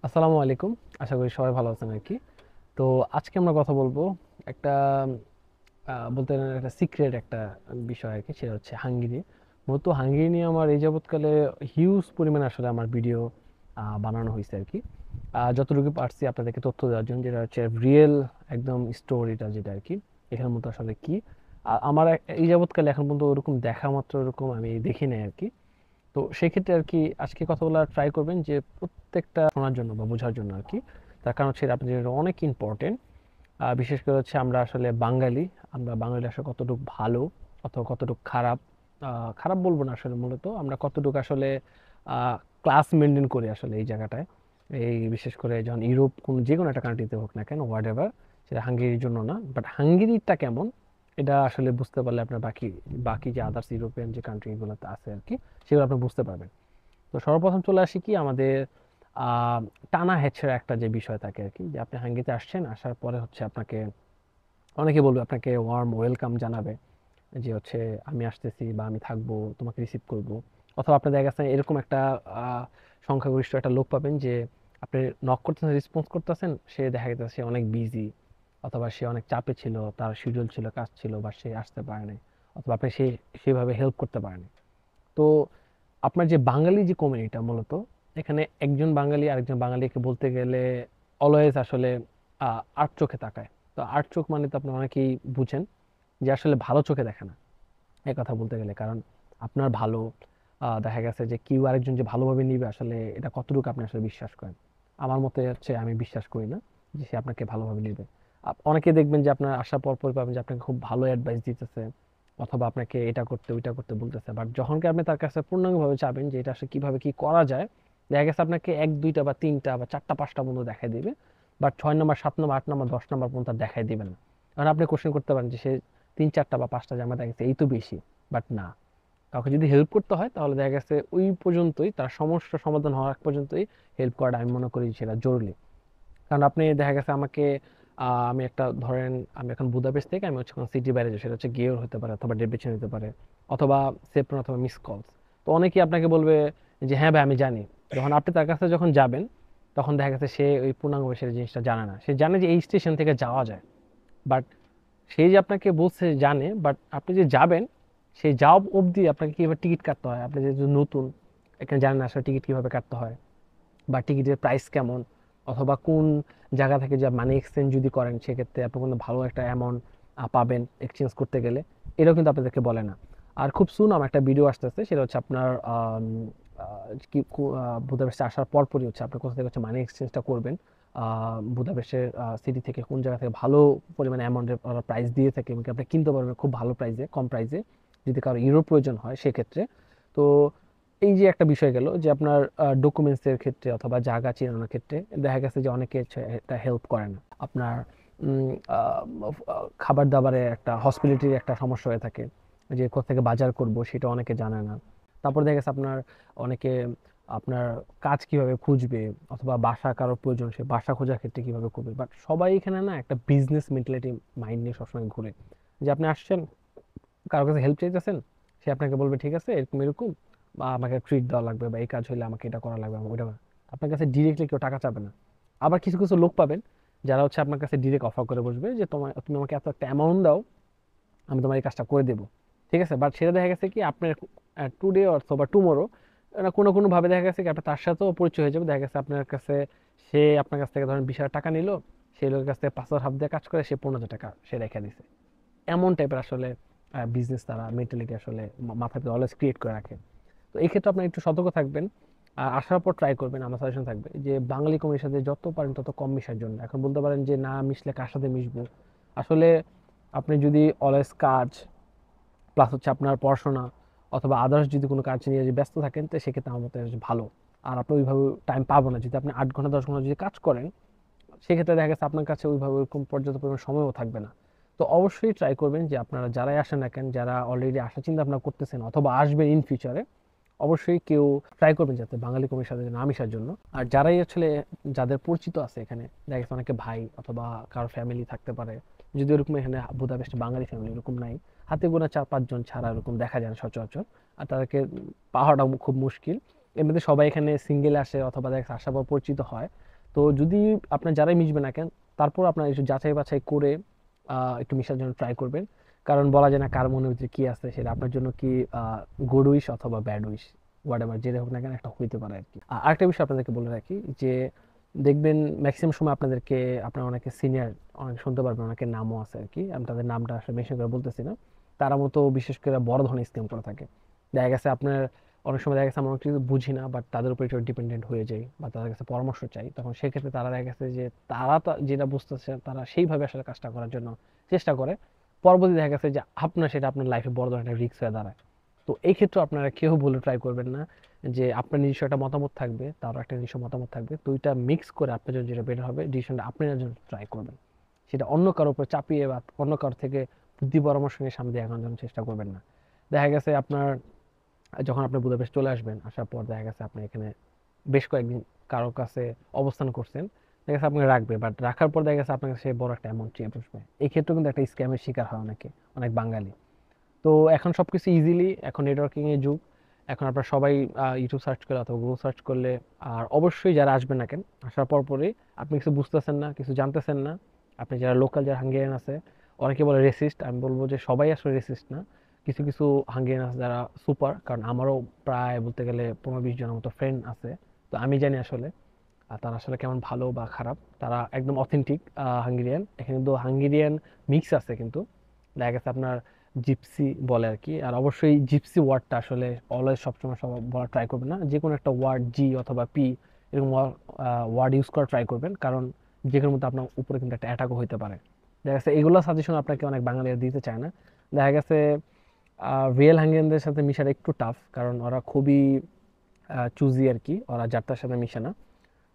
আসসালামু আলাইকুম। আশা করি সবাই ভালো আছেন আর কি। তো আজকে আমরা কথা বলবো একটা বলতে গেলে একটা সিক্রেট একটা বিষয় আর কি, সেটা হচ্ছে হাঙ্গেরি। মূলত হাঙ্গেরি নিয়ে আমার এই যাবৎকালে হিউজ পরিমাণে আসলে আমার ভিডিও বানানো হয়েছে আর কি। যতটুকু পারছি আপনাদেরকে তথ্য দেওয়ার জন্য, যেটা হচ্ছে রিয়েল একদম স্টোরিটা যেটা আর কি, এখানের মতো আসলে কি আমার এই যাবৎকালে এখন পর্যন্ত ওরকম দেখা মাত্র ওরকম আমি দেখি নাই আর কি। তো সেক্ষেত্রে আর কি আজকে কথা বলা ট্রাই করবেন যে প্রত্যেকটা শোনার জন্য বা বোঝার জন্য আর কি। তার কারণ হচ্ছে এটা আপনাদের জন্য অনেক ইম্পর্টেন্ট। বিশেষ করে হচ্ছে আমরা আসলে বাঙালি, আমরা বাঙালি আসলে কতটুকু ভালো অথবা কতটুকু খারাপ। খারাপ বলবো না, আসলে মূলত আমরা কতটুকু আসলে ক্লাস মেনটেন করি আসলে এই জায়গাটায়। এই বিশেষ করে যখন ইউরোপ কোন যে কোনো একটা কান্ট্রিতে হোক না কেন, হোয়াট এভার, সেটা হাঙ্গেরির জন্য না, বাট হাঙ্গেরিটা কেমন এটা আসলে বুঝতে পারলে আপনার বাকি বাকি যে আদার্স ইউরোপিয়ান যে কান্ট্রিগুলোতে আছে আর কি, সেগুলো আপনি বুঝতে পারবেন। তো সর্বপ্রথম চলে আসি কি আমাদের আহ, টানা হেঁচড়া একটা যে বিষয় থাকে আর কি, যে আপনি হাঙ্গেরিতে আসছেন, আসার পরে হচ্ছে আপনাকে অনেকে বলবে, আপনাকে ওয়ার্ম ওয়েলকাম জানাবে যে হচ্ছে আমি আসতেছি বা আমি থাকবো, তোমাকে রিসিভ করব। অথবা আপনার দেখা গেছে এরকম একটা সংখ্যাগরিষ্ঠ একটা লোক পাবেন যে আপনি নক করতেছেন, রেসপন্স করতেছেন, সে দেখা গেছে সে অনেক বিজি, অথবা সে অনেক চাপে ছিল, তার শিডিউল ছিল, কাজ ছিল, বা সে আসতে পারে নাই, অথবা আপনি সেভাবে হেল্প করতে পারেন। তো আপনার যে বাঙালি যে কমিউনিটিটা মূলত, এখানে একজন বাঙালি আরেকজন বাঙালিকে বলতে গেলে অলওয়েজ আসলে আট চোখে তাকায়। তো আট চোখ মানে তো আপনি অনেকেই বুঝেন যে আসলে ভালো চোখে দেখে না, এই কথা বলতে গেলে। কারণ আপনার ভালো দেখা গেছে যে কেউ আরেকজন যে ভালোভাবে নিবে, আসলে এটা কতটুকু আপনি আসলে বিশ্বাস করেন। আমার মতে হচ্ছে আমি বিশ্বাস করি না যে সে আপনাকে ভালোভাবে নিবে। অনেকে দেখবেন যে আপনার আসার পর পর পাবেন যে আপনাকে খুব ভালো অ্যাডভাইস দিতেছে, অথবা আপনাকে এটা করতে ওইটা করতে বলতেছে, বাট যখন কি আপনি তার কাছে পূর্ণাঙ্গভাবে চাবেন যে এটা আসলে কিভাবে কি করা যায়, দেখা গেছে আপনাকে এক দুইটা বা তিনটা বা চারটা পাঁচটা পর্যন্ত দেখাই দিবে, বাট 6 নম্বর 7 নম্বর 8 নম্বর 10 নম্বর পর্যন্ত আর দেখাই দিবে না। কারণ আপনি কোশ্চেন করতে পারেন যে সে তিন চারটা বা পাঁচটা জামা দেখেছে, এই তো বেশি। বাট না, কাউকে যদি হেল্প করতে হয় তাহলে দেখা গেছে ওই পর্যন্তই, তার সমস্যা সমাধান হওয়ার আগ পর্যন্তই হেল্প করাটা আমি মনে করি সেটা জরুরি। কারণ আপনি দেখা গেছে আমাকে আমি একটা ধরেন, আমি এখন বুদাপেস্ট থেকে আমি হচ্ছে সিটি বাইরে যাই, সেটা হচ্ছে গিয়ের হতে পারে, অথবা ডেবিচেন হতে পারে, অথবা সেপ্টন, অথবা মিস কলস। তো অনেকেই আপনাকে বলবে যে হ্যাঁ ভাই আমি জানি। যখন আপনি তার কাছে যখন যাবেন, তখন দেখা গেছে সে ওই পূর্ণাঙ্গ সেই জিনিসটা জানে না। সে জানে যে এই স্টেশন থেকে যাওয়া যায়, বাট সেই যে আপনাকে বলছে জানে, বাট আপনি যে যাবেন, সেই যাওয়া অবধি আপনাকে কিভাবে টিকিট কাটতে হয়, আপনি যেহেতু নতুন এখানে জানেন না আসলে টিকিট কিভাবে কাটতে হয়, বা টিকিটের প্রাইস কেমন, অথবা কোন জায়গা থেকে যে মানি এক্সচেঞ্জ যদি করেন সেক্ষেত্রে আপনি কোনো ভালো একটা অ্যামাউন্ট পাবেন এক্সচেঞ্জ করতে গেলে, এটাও কিন্তু আপনাদেরকে বলে না। আর খুব সুন আমার একটা ভিডিও আসতেছে, সেটা হচ্ছে আপনার বুদাপেস্টে আসার পরপরই হচ্ছে আপনি কোথা থেকে হচ্ছে মানি এক্সচেঞ্জটা করবেন। বুদাপেস্টের সিটি থেকে কোন জায়গা থেকে ভালো পরিমাণে অ্যামাউন্টের প্রাইস দিয়ে থাকে, এবং কি আপনি কিনতে পারবেন খুব ভালো প্রাইসে, কম প্রাইসে, যদি কারো ইউরো প্রয়োজন হয় সেক্ষেত্রে। তো এই যে একটা বিষয় গেল যে আপনার ডকুমেন্টস এর ক্ষেত্রে অথবা জায়গা চিনানোর ক্ষেত্রে দেখা গেছে যে অনেকে এটা হেল্প করে না। আপনার খাবার দাবারে একটা হসপিটালিটির একটা সমস্যা হয়ে থাকে, যে কোথা থেকে বাজার করব সেটা অনেকে জানে না। তারপর দেখা গেছে আপনার অনেকে আপনার কাজ কিভাবে খুঁজবে, অথবা বাসা কারোর প্রয়োজন, সে বাসা খোঁজার ক্ষেত্রে কিভাবে করবে। বাট সবাই এখানে না একটা বিজনেস মেন্টালিটি মাইন্ড নিয়ে সবসময় ঘুরে, যে আপনি আসছেন, কারোর কাছে হেল্প চাইতেছেন, সে আপনাকে বলবে ঠিক আছে এরকম এরকম, বা আমাকে ট্রিট দেওয়া লাগবে, বা এই কাজ হইলে আমাকে এটা করা লাগবে, আমাকে ওইটা আপনার কাছে ডিরেক্টলি কেউ টাকা চাবে না। আবার কিছু কিছু লোক পাবেন যারা হচ্ছে আপনার কাছে ডিরেক্ট অফার করে বসবে যে তুমি আমাকে এত একটা অ্যামাউন্ট দাও, আমি তোমার এই কাজটা করে দেবো। ঠিক আছে, বাট সেটা দেখা গেছে কি আপনার টুডে অথবা টুমোরো কোনো কোনো ভাবে দেখা গেছে কি আপনার তার সাথেও পরিচয় হয়ে যাবে। দেখা গেছে আপনার কাছে, সে আপনার কাছ থেকে ধরেন 20,000 টাকা নিল, সেই লোকের কাছ থেকে 5,000 হাফ দিয়ে কাজ করে সে 15,000 টাকা সে রেখে দিছে। এমন টাইপের আসলে বিজনেস তারা মেন্টালিটি আসলে মাথাতে অলওয়েজ ক্রিয়েট করে রাখে। তো এই ক্ষেত্রে আপনার একটু সতর্ক থাকবেন। আর আসার পর ট্রাই করবেন, আমার সাজেশন থাকবে যে বাঙালি কমির সাথে যত পারেন তত কম মিশার জন্য। এখন বলতে পারেন যে না মিশলে কার সাথে মিশবো, আসলে আপনি যদি অলওয়েজ কাজ প্লাস হচ্ছে আপনার পড়াশোনা অথবা আদার্স যদি কোনো কাজ নিয়ে যদি ব্যস্ত থাকেন, তো সেক্ষেত্রে আমার মতে ভালো। আর আপনি ওইভাবে টাইম পাবো না, যদি আপনি 8 ঘন্টা 10 ঘন্টা যদি কাজ করেন, সেক্ষেত্রে দেখা গেছে আপনার কাছে ওইভাবে ওরকম পর্যাপ্ত পরিমাণ সময়ও থাকবে না। তো অবশ্যই ট্রাই করবেন যে আপনারা যারাই আসেন না কেন, যারা অলরেডি আসার চিন্তা ভাবনা করতেছেন অথবা আসবেন ইন ফিউচারে, অবশ্যই কেউ ট্রাই করবেন যাতে বাঙালি কমির সাথে না মিশার জন্য। আর যারাই আসলে যাদের পরিচিত আছে এখানে, দেখা গেছে অনেকে ভাই অথবা কারো ফ্যামিলি থাকতে পারে, যদি ওরকম এখানে বুদাপেস্টে বাঙালি ফ্যামিলি এরকম নাই, হাতে গোনা 4-5 জন ছাড়া এরকম দেখা যায় না সচরাচর। আর তাদেরকে পাওয়াটা খুব মুশকিল। এমনিতে সবাই এখানে সিঙ্গেল আসে, অথবা দেখা যাচ্ছে আসার পর পরিচিত হয়। তো যদি আপনার যারাই মিশবে না কেন, তারপর আপনার একটু যাচাই বাছাই করে একটু মিশার জন্য ট্রাই করবেন। কারণ বলা যায় না কার মনের ভিতরে কি আছে, সেটা আপনার জন্য কি গুড উইশ অথবা ব্যাড উইশ, হোয়াট এভার যেটা হোক না কেন একটা হইতে পারে আর কি। আরেকটা বিষয় আপনাদেরকে বলে রাখি যে দেখবেন ম্যাক্সিমাম সময় আপনাদেরকে আপনার অনেকে সিনিয়র অনেক শুনতে পারবেন, অনেকের নামও আছে আর কি, আমি তাদের নামটা আসলে মেনশন করে বলতেছি না, তারা মতো বিশেষ করে বড় ধরনের স্ক্যাম করে থাকে। দেখা গেছে আপনার অনেক সময় দেখা গেছে আমরা অনেক কিছু বুঝি না, বাট তাদের উপর একটু ডিপেন্ডেন্ট হয়ে যাই বা তাদের কাছে পরামর্শ চাই, তখন সেক্ষেত্রে তারা দেখা গেছে যে তারা যেটা বুঝতেছে তারা সেইভাবে আসলে কাজটা করার জন্য চেষ্টা করে। পরবর্তী দেখা গেছে যে আপনার সেটা আপনার লাইফে বড় ধরনের একটা রিস্ক হয়ে দাঁড়ায়। তো এই ক্ষেত্রে আপনারা কেউ বলে ট্রাই করবেন না যে আপনার নিজস্ব একটা মতামত থাকবে, তারও একটা নিজস্ব মতামত থাকবে, দুইটা মিক্স করে আপনার জন্য যেটা বেটার হবে ডিসিশনটা আপনি নেওয়ার জন্য ট্রাই করবেন। সেটা অন্য কারোর উপর চাপিয়ে বা অন্য কারোর থেকে বুদ্ধি পরামর্শ নিয়ে সামনে দিয়ে আগানোর জন্য চেষ্টা করবেন না। দেখা গেছে আপনার যখন আপনি বুদাপেস্ট চলে আসবেন, আসার পর দেখা গেছে আপনি এখানে বেশ কয়েকদিন কারোর কাছে অবস্থান করছেন, দেখা গেছে আপনাকে রাখবে, বাট রাখার পর দেখা গেছে আপনার কাছে বড় একটা অ্যামাউন্ট চেয়ে বসবে। এই ক্ষেত্রে কিন্তু একটা স্ক্যামের শিকার হয় অনেকে, অনেক বাঙালি। তো এখন সবকিছু ইজিলি, এখন নেটওয়ার্কিং এর যুগ, এখন আপনারা সবাই ইউটিউব সার্চ করলে অথবা গুগল সার্চ করলে, আর অবশ্যই যারা আসবেন না কেন আসার পর পরই আপনি কিছু বুঝতেছেন না, কিছু জানতেছেন না, আপনি যারা লোকাল যারা হাঙ্গেরিয়ান আছে, অনেকে বলে রেসিস্ট, আমি বলবো যে সবাই আসলে রেসিস্ট না, কিছু কিছু হাঙ্গেরিয়ান আছে যারা সুপার, কারণ আমারও প্রায় বলতে গেলে 15-20 জনের মতো ফ্রেন্ড আছে। তো আমি জানি আসলে তারা আসলে কেমন ভালো বা খারাপ, তারা একদম অথেন্টিক হাঙ্গেরিয়ান। এখানে কিন্তু হাঙ্গেরিয়ান মিক্স আছে কিন্তু, দেখা গেছে আপনার জিপসি বলে আর কি। আর অবশ্যই জিপসি ওয়ার্ডটা আসলে অলওয়েজ সবসময় সব বলা ট্রাই করবেন না, যে কোনো একটা ওয়ার্ড জি অথবা পি এরকম ওয়ার্ড ইউজ করা ট্রাই করবেন, কারণ যেগুলোর মধ্যে আপনার উপরে কিন্তু একটা অ্যাটাকও হতে পারে। দেখা গেছে এগুলো সাজেশন আপনাকে অনেক বাঙালিরা দিতে চায় না। দেখা গেছে রিয়েল হাঙ্গেরিয়ানদের সাথে মিশাটা একটু টাফ, কারণ ওরা খুবই চুজি আর কি, ওরা যার তার সাথে মিশে না।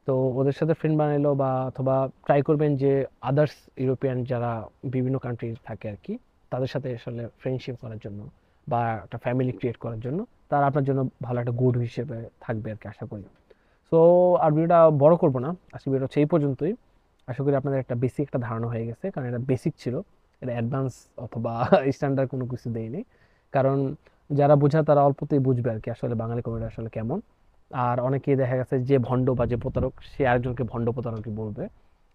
তো ওদের সাথে ফ্রেন্ড বানাইলো বা অথবা ট্রাই করবেন যে আদার্স ইউরোপিয়ান যারা বিভিন্ন কান্ট্রি থাকে আর কি, তাদের সাথে আসলে ফ্রেন্ডশিপ করার জন্য বা একটা ফ্যামিলি ক্রিয়েট করার জন্য, তারা আপনার জন্য ভালো একটা গুড হিসেবে থাকবে আর কি, আশা করি। সো আর ভিডিওটা বড় করবো না, আজকে ভিডিও হচ্ছে এই পর্যন্তই। আশা করি আপনাদের একটা বেসিক একটা ধারণা হয়ে গেছে, কারণ এটা বেসিক ছিল, এটা অ্যাডভান্স অথবা স্ট্যান্ডার্ড কোনো কিছু দেয়নি। কারণ যারা বোঝা তারা অল্পতেই বুঝবে আর কি আসলে বাঙালি কমিউনিটি আসলে কেমন। আর অনেকেই দেখা গেছে যে ভণ্ড বা যে প্রতারক, সে আরেকজনকে ভণ্ড প্রতারকই বলবে,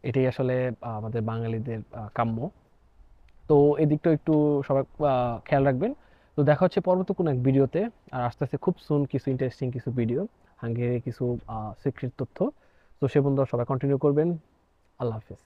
এটাই আসলে আমাদের বাঙালিদের কাম্য। তো এদিকটা একটু সবাই খেয়াল রাখবেন। তো দেখা হচ্ছে পরবর্তী কোনো এক ভিডিওতে। আর আস্তে আস্তে খুব সুন কিছু ইন্টারেস্টিং কিছু ভিডিও, হাঙ্গেরির কিছু সিক্রেট তথ্য। তো সে পর্যন্ত সবাই কন্টিনিউ করবেন। আল্লাহ হাফেজ।